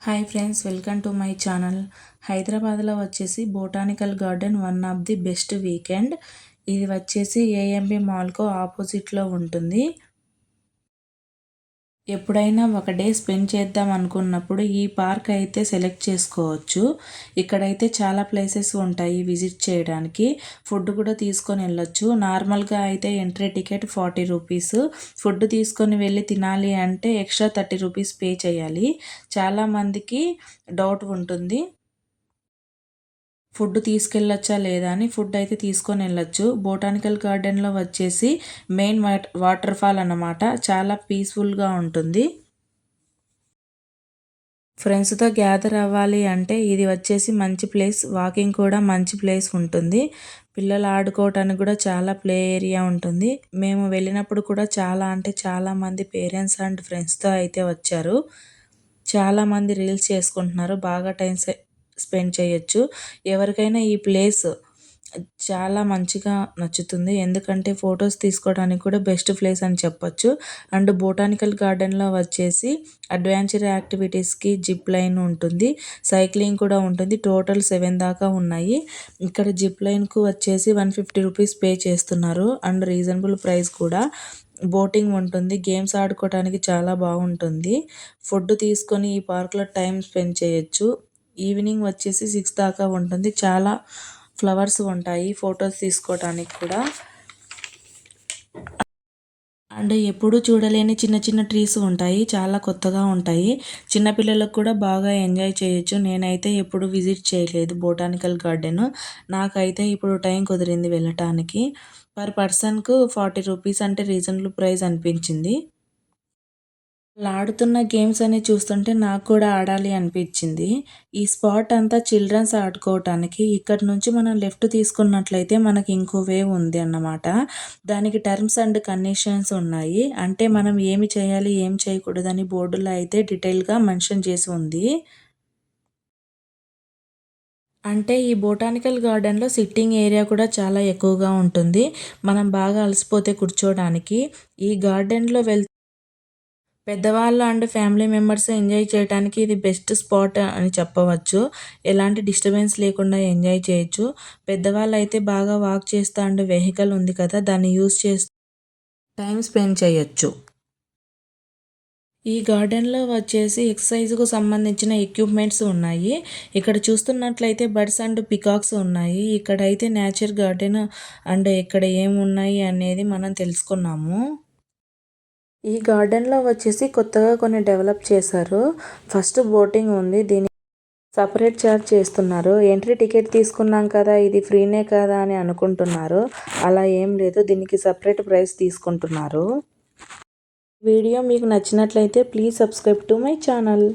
Hi friends, welcome to my channel. హైదరాబాద్లో వచ్చేసి botanical garden one of the best weekend. ఇది వచ్చేసి AMB మాల్కు ఆపోజిట్లో ఉంటుంది. ఎప్పుడైనా ఒక డే స్పెండ్ చేద్దాం అనుకున్నప్పుడు ఈ పార్క్ అయితే సెలెక్ట్ చేసుకోవచ్చు. ఇక్కడైతే చాలా ప్లేసెస్ ఉంటాయి విజిట్ చేయడానికి. ఫుడ్ కూడా తీసుకొని వెళ్ళొచ్చు. నార్మల్గా అయితే ఎంట్రీ టికెట్ 40 రూపీస్. ఫుడ్ తీసుకొని వెళ్ళి తినాలి అంటే ఎక్స్ట్రా 30 రూపీస్ పే చేయాలి. చాలామందికి డౌట్ ఉంటుంది ఫుడ్ తీసుకెళ్ళొచ్చా లేదా అని. ఫుడ్ అయితే తీసుకొని వెళ్ళొచ్చు. బొటానికల్ గార్డెన్లో వచ్చేసి మెయిన్ వాటర్ ఫాల్ అన్నమాట. చాలా పీస్ఫుల్గా ఉంటుంది. ఫ్రెండ్స్తో గ్యాదర్ అవ్వాలి అంటే ఇది వచ్చేసి మంచి ప్లేస్. వాకింగ్ కూడా మంచి ప్లేస్ ఉంటుంది. పిల్లలు ఆడుకోవటానికి కూడా చాలా ప్లే ఏరియా ఉంటుంది. మేము వెళ్ళినప్పుడు కూడా చాలామంది పేరెంట్స్ అండ్ ఫ్రెండ్స్తో అయితే వచ్చారు. చాలామంది రీల్స్ చేసుకుంటున్నారు. బాగా టైం స్పెండ్ చేయొచ్చు. ఎవరికైనా ఈ ప్లేస్ చాలా మంచిగా నచ్చుతుంది. ఎందుకంటే ఫొటోస్ తీసుకోవడానికి కూడా బెస్ట్ ప్లేస్ అని చెప్పొచ్చు. అండ్ బొటానికల్ గార్డెన్లో వచ్చేసి అడ్వెంచర్ యాక్టివిటీస్కి జిప్ లైన్ ఉంటుంది, సైక్లింగ్ కూడా ఉంటుంది. టోటల్ 7 దాకా ఉన్నాయి. ఇక్కడ జిప్ లైన్కు వచ్చేసి 150 రూపీస్ పే చేస్తున్నారు. అండ్ రీజనబుల్ ప్రైస్ కూడా. బోటింగ్ ఉంటుంది. గేమ్స్ ఆడుకోవడానికి చాలా బాగుంటుంది. ఫుడ్ తీసుకొని ఈ పార్క్లో టైం స్పెండ్ చేయొచ్చు. ఈవినింగ్ వచ్చేసి 6 దాకా ఉంటుంది. చాలా ఫ్లవర్స్ ఉంటాయి ఫొటోస్ తీసుకోవడానికి కూడా. అండ్ ఎప్పుడూ చూడలేని చిన్న చిన్న ట్రీస్ ఉంటాయి. చాలా కొత్తగా ఉంటాయి. చిన్నపిల్లలకు కూడా బాగా ఎంజాయ్ చేయొచ్చు. నేనైతే ఎప్పుడు విజిట్ చేయలేదు బొటానికల్ గార్డెన్. నాకైతే ఇప్పుడు టైం కుదిరింది వెళ్ళటానికి. పర్ పర్సన్కు 40 రూపీస్ అంటే రీజనబుల్ ప్రైస్ అనిపించింది. వాళ్ళు ఆడుతున్న గేమ్స్ అని చూస్తుంటే నాకు కూడా ఆడాలి అనిపించింది. ఈ స్పాట్ అంతా చిల్డ్రన్స్ ఆడుకోవటానికి. ఇక్కడ నుంచి మనం లెఫ్ట్ తీసుకున్నట్లయితే మనకి ఇంకో వే ఉంది అన్నమాట. దానికి టర్మ్స్ అండ్ కండిషన్స్ ఉన్నాయి. అంటే మనం ఏమి చేయాలి ఏం చేయకూడదని బోర్డులో అయితే డీటెయిల్గా మెన్షన్ చేసి ఉంది. అంటే ఈ బొటానికల్ గార్డెన్లో సిట్టింగ్ ఏరియా కూడా చాలా ఎక్కువగా ఉంటుంది. మనం బాగా అలసిపోతే కూర్చోవడానికి. ఈ గార్డెన్లో పెద్దవాళ్ళు అండ్ ఫ్యామిలీ మెంబర్స్ ఎంజాయ్ చేయడానికి ఇది బెస్ట్ స్పాట్ అని చెప్పవచ్చు. ఎలాంటి డిస్టర్బెన్స్ లేకుండా ఎంజాయ్ చేయొచ్చు. పెద్దవాళ్ళు అయితే బాగా వాక్ చేస్తూ అండ్ వెహికల్ ఉంది కదా, దాన్ని యూస్ చేస్తూ టైం స్పెండ్ చేయొచ్చు. ఈ గార్డెన్లో వచ్చేసి ఎక్సర్సైజ్కు సంబంధించిన ఎక్విప్మెంట్స్ ఉన్నాయి. ఇక్కడ చూస్తున్నట్లయితే బర్డ్స్ అండ్ పికాక్స్ ఉన్నాయి. ఇక్కడైతే నేచర్ గార్డెన్ అండ్ ఇక్కడ ఏమున్నాయి అనేది మనం తెలుసుకున్నాము. ఈ గార్డెన్లో వచ్చేసి కొత్తగా కొన్ని డెవలప్ చేశారు. ఫస్ట్ బోటింగ్ ఉంది. దీనికి సపరేట్ ఛార్జ్ చేస్తున్నారు. ఎంట్రీ టికెట్ తీసుకున్నాం కదా, ఇది ఫ్రీనే కదా అని అనుకుంటున్నారు. అలా ఏం లేదు, దీనికి సపరేట్ ప్రైస్ తీసుకుంటున్నారు. వీడియో మీకు నచ్చినట్లయితే please subscribe to my channel.